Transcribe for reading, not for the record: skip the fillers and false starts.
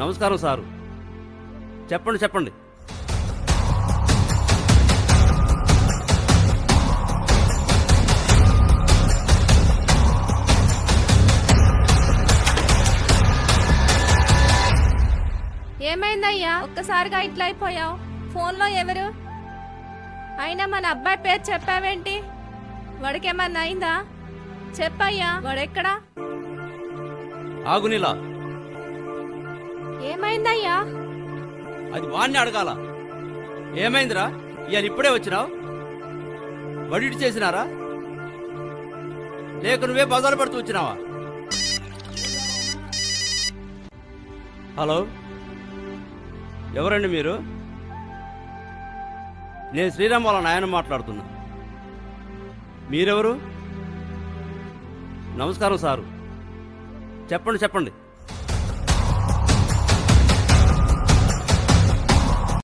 నమస్కారం సారు. చెప్పండి చెప్పండి. ఏమైందయ్యా ఒక్కసారిగా ఇట్లా అయిపోయావు? ఫోన్లో ఎవరు? అయినా మన అబ్బాయి పేరు చెప్పావేంటి? వాడికేమన్నా అయిందా? చెప్పయ్యా, వాడెక్కడా? ఆగునిలా. ఏమైందయ్యా? అది వాణ్ణి అడగాల. ఏమైందిరా? ఇవాళ ఇప్పుడే వచ్చినావు? వడిటి చేసినారా లేక నువ్వే బజారు పడుతూ వచ్చినావా? హలో, ఎవరండి మీరు? నేను శ్రీరామ్ వాళ్ళ నాయన మాట్లాడుతున్నా. మీరెవరు? నమస్కారం సారు. చెప్పండి చెప్పండి.